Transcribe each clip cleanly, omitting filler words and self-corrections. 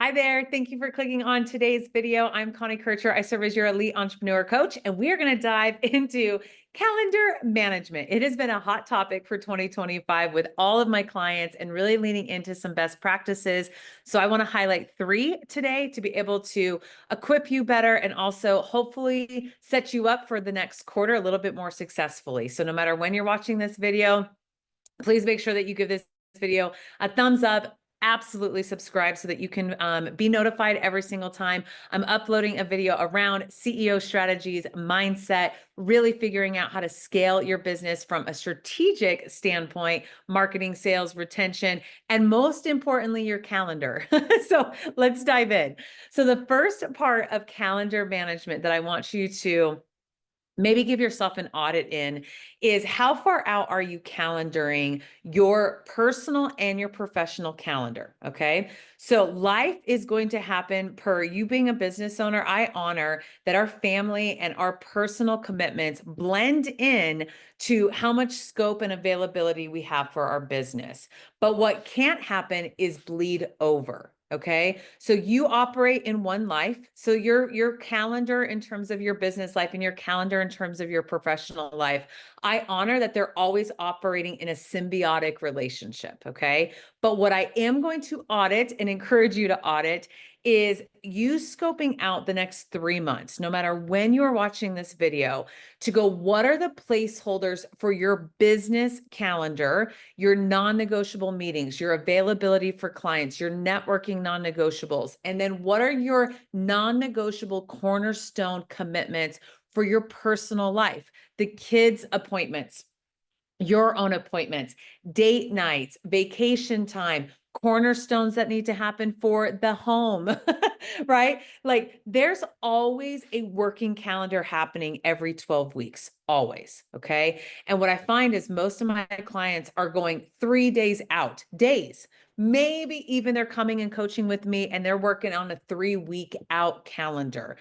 Hi there. Thank you for clicking on today's video. I'm Connie Kircher. I serve as your elite entrepreneur coach, and we are going to dive into calendar management. It has been a hot topic for 2025 with all of my clients and really leaning into some best practices. So I want to highlight 3 today to be able to equip you better and also hopefully set you up for the next quarter a little bit more successfully. So no matter when you're watching this video, please make sure that you give this video a thumbs up. Absolutely subscribe so that you can be notified every single time I'm uploading a video around CEO strategies, mindset, really figuring out how to scale your business from a strategic standpoint, marketing, sales, retention, and most importantly, your calendar. So let's dive in. So the first part of calendar management that I want you to maybe give yourself an audit in is how far out are you calendaring your personal and your professional calendar? Okay. So life is going to happen per you being a business owner. I honor that our family and our personal commitments blend in to how much scope and availability we have for our business. But what can't happen is bleed over. Okay. So you operate in one life. So your calendar in terms of your business life and your calendar in terms of your professional life, I honor that they're always operating in a symbiotic relationship. Okay. But what I am going to audit and encourage you to audit is you scoping out the next 3 months, no matter when you are watching this video, to go, what are the placeholders for your business calendar, your non-negotiable meetings, your availability for clients, your networking non-negotiables, and then what are your non-negotiable cornerstone commitments for your personal life, the kids' appointments, your own appointments, date nights, vacation time, cornerstones that need to happen for the home, right? Like there's always a working calendar happening every 12 weeks, always. Okay. And what I find is most of my clients are going 3 days out, days. Maybe even they're coming and coaching with me and they're working on a 3-week out calendar.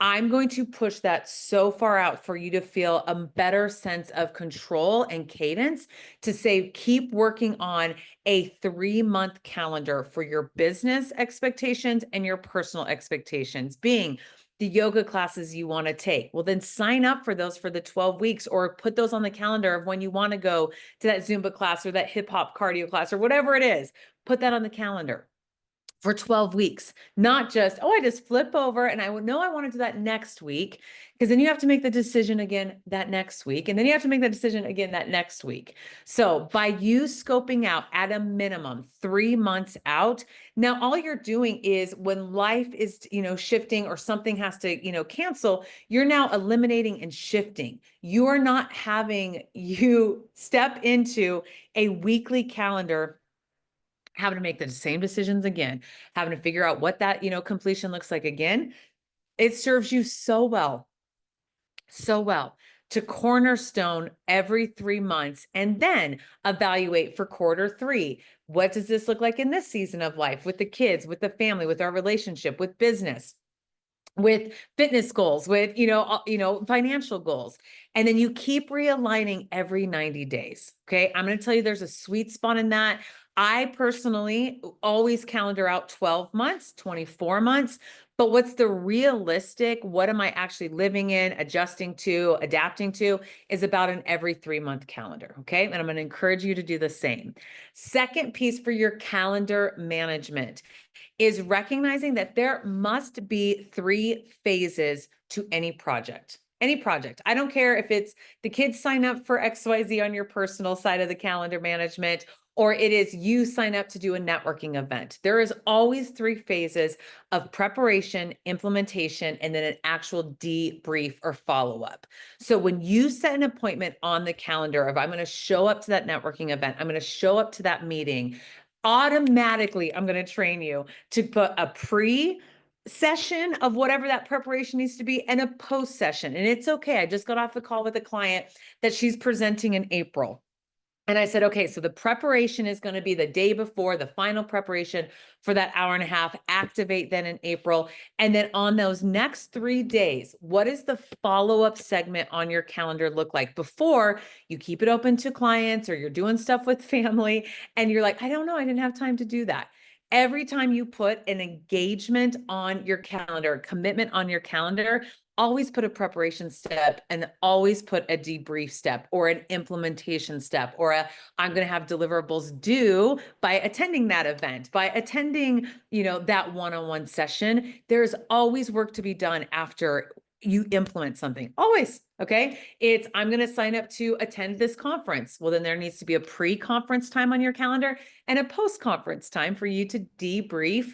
I'm going to push that so far out for you to feel a better sense of control and cadence to say, keep working on a 3-month calendar for your business expectations and your personal expectations, being the yoga classes you want to take. Well, then sign up for those for the 12 weeks or put those on the calendar of when you want to go to that Zumba class or that hip hop cardio class or whatever it is. Put that on the calendar for 12 weeks, not just, oh, I just flip over and I would know I want to do that next week, because then you have to make the decision again that next week. And then you have to make the decision again that next week. So by you scoping out at a minimum 3 months out, now all you're doing is when life is, shifting or something has to, cancel, you're now eliminating and shifting. You are not having you step into a weekly calendar having to make the same decisions again, having to figure out what that, completion looks like again. It serves you so well to cornerstone every 3 months and then evaluate for quarter 3. What does this look like in this season of life with the kids, with the family, with our relationship, with business, with fitness goals, with, financial goals. And then you keep realigning every 90 days. Okay. I'm going to tell you there's a sweet spot in that. I personally always calendar out 12 months, 24 months. But what's the realistic, what am I actually living in, adjusting to, adapting to, is about an every 3-month calendar. Okay. And I'm going to encourage you to do the same. Second piece for your calendar management is recognizing that there must be 3 phases to any project. Any project. I don't care if it's the kids sign up for XYZ on your personal side of the calendar management, or it is you sign up to do a networking event. There is always 3 phases of preparation, implementation, and then an actual debrief or follow-up. So when you set an appointment on the calendar of I'm going to show up to that networking event, I'm going to show up to that meeting, automatically I'm going to train you to put a pre-session of whatever that preparation needs to be and a post session. And it's okay. I just got off the call with a client that she's presenting in April. And I said, okay, so the preparation is going to be the day before, the final preparation for that hour and a half, activate then in April. And then on those next 3 days, what does the follow-up segment on your calendar look like before you keep it open to clients or you're doing stuff with family and you're like, I don't know, I didn't have time to do that. Every time you put an engagement on your calendar, commitment on your calendar, always put a preparation step and always put a debrief step or an implementation step or I'm going to have deliverables due by attending that event, by attending, that one-on-one session. There's always work to be done after you implement something. Always. Okay. I'm going to sign up to attend this conference. Well, then there needs to be a pre-conference time on your calendar and a post-conference time for you to debrief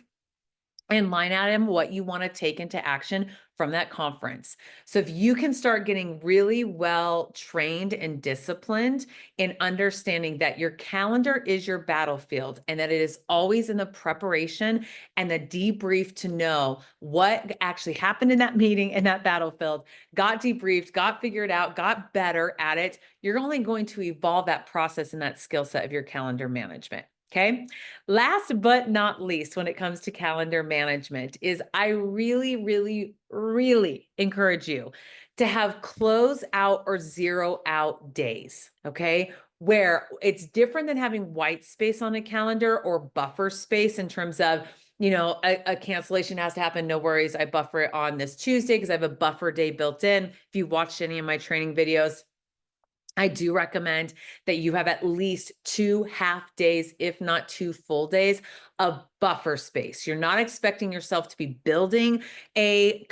and line item what you want to take into action from that conference. So if you can start getting really well trained and disciplined in understanding that your calendar is your battlefield and that it is always in the preparation and the debrief to know what actually happened in that meeting, in that battlefield, got debriefed, got figured out, got better at it, you're only going to evolve that process and that skill set of your calendar management. Okay. Last but not least, when it comes to calendar management, is I really, really, really encourage you to have close out or zero out days. Okay. Where it's different than having white space on a calendar or buffer space in terms of, a cancellation has to happen. No worries. I buffer it on this Tuesday because I have a buffer day built in. If you watched any of my training videos, I do recommend that you have at least 2 half days, if not 2 full days of buffer space. You're not expecting yourself to be building a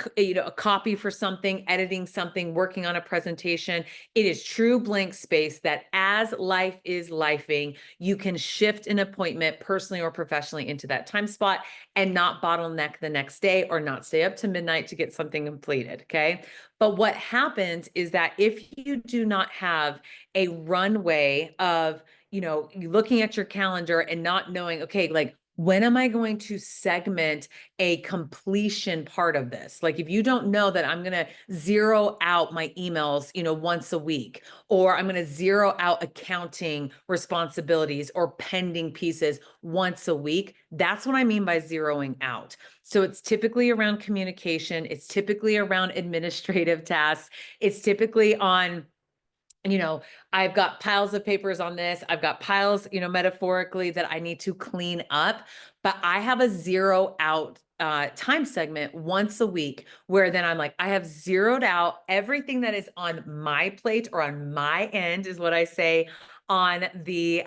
copy for something, editing something, working on a presentation. It is true blank space that as life is lifing, you can shift an appointment personally or professionally into that time spot and not bottleneck the next day or not stay up to midnight to get something completed. Okay. But what happens is that if you do not have a runway of, looking at your calendar and not knowing, okay, like, when am I going to segment a completion part of this? Like, if you don't know that I'm going to zero out my emails, once a week, or I'm going to zero out accounting responsibilities or pending pieces once a week, that's what I mean by zeroing out. So it's typically around communication. It's typically around administrative tasks. It's typically on, I've got piles of papers on this. I've got piles, metaphorically, that I need to clean up, but I have a zero out time segment once a week where then I'm like, I have zeroed out everything that is on my plate or on my end, is what I say, on the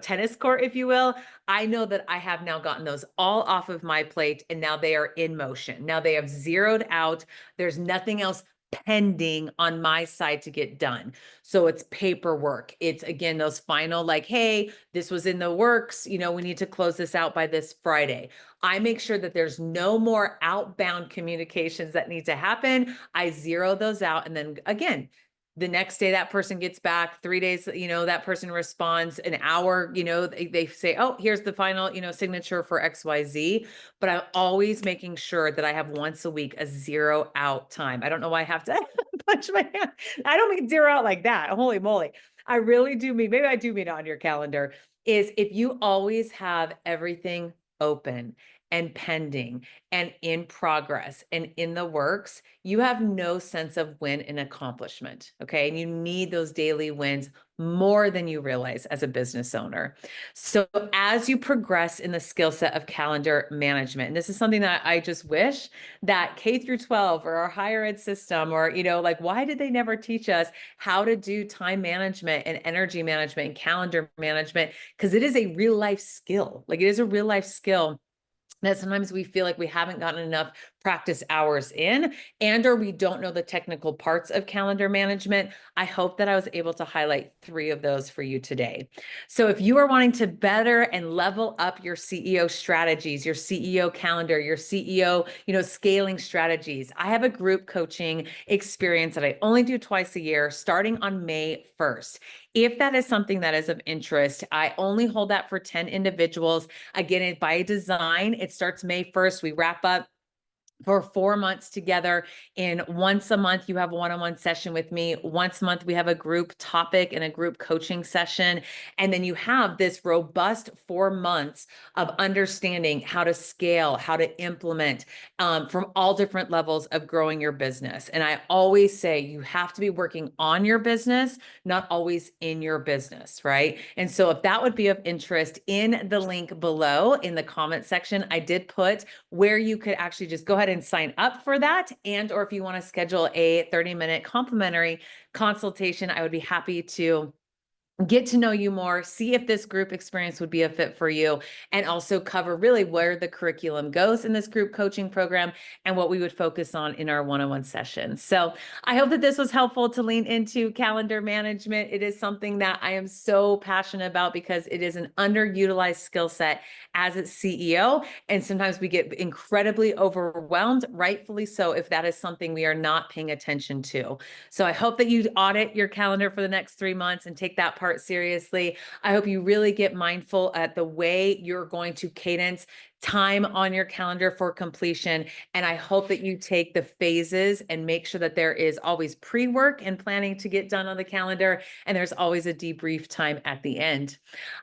tennis court, if you will. I know that I have now gotten those all off of my plate and now they are in motion. Now they have zeroed out. There's nothing else pending on my side to get done. So it's paperwork. It's, again, those final, like, hey, this was in the works, we need to close this out by this Friday. I make sure that there's no more outbound communications that need to happen. I zero those out. And then again, the next day that person gets back, 3 days, that person responds, an hour, they say, oh, here's the final, signature for XYZ. But I'm always making sure that I have once a week a zero out time. I don't know why I have to punch my hand. I don't mean zero out like that. Holy moly. I really do mean, maybe I do mean it on your calendar, is if you always have everything open and pending and in progress and in the works, you have no sense of win and accomplishment. Okay. And you need those daily wins more than you realize as a business owner. So as you progress in the skill set of calendar management, and this is something that I just wish that K through 12 or our higher ed system, or, like, why did they never teach us how to do time management and energy management and calendar management? Because it is a real life skill. Like, it is a real life skill that sometimes we feel like we haven't gotten enough practice hours in, or we don't know the technical parts of calendar management. I hope that I was able to highlight 3 of those for you today. So if you are wanting to better and level up your CEO strategies, your CEO calendar, your CEO, scaling strategies, I have a group coaching experience that I only do twice a year, starting on May 1st. If that is something that is of interest, I only hold that for 10 individuals. Again, by design, it starts May 1st. We wrap up for 4 months together. In once a month, you have a one-on-one session with me. Once a month, we have a group topic and a group coaching session. And then you have this robust 4 months of understanding how to scale, how to implement from all different levels of growing your business. And I always say you have to be working on your business, not always in your business, right? And so if that would be of interest, in the link below in the comment section, I did put where you could actually just go ahead and sign up for that. And, or if you want to schedule a 30-minute complimentary consultation, I would be happy to get to know you more, see if this group experience would be a fit for you, and also cover really where the curriculum goes in this group coaching program and what we would focus on in our one-on-one sessions. So I hope that this was helpful to lean into calendar management. It is something that I am so passionate about because it is an underutilized skill set as its CEO. And sometimes we get incredibly overwhelmed, rightfully so, if that is something we are not paying attention to. So I hope that you audit your calendar for the next 3 months and take that part seriously. I hope you really get mindful at the way you're going to cadence time on your calendar for completion. And I hope that you take the phases and make sure that there is always pre-work and planning to get done on the calendar. And there's always a debrief time at the end.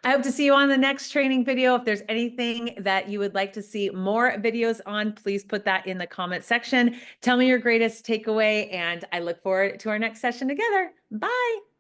I hope to see you on the next training video. If there's anything that you would like to see more videos on, please put that in the comment section. Tell me your greatest takeaway, and I look forward to our next session together. Bye.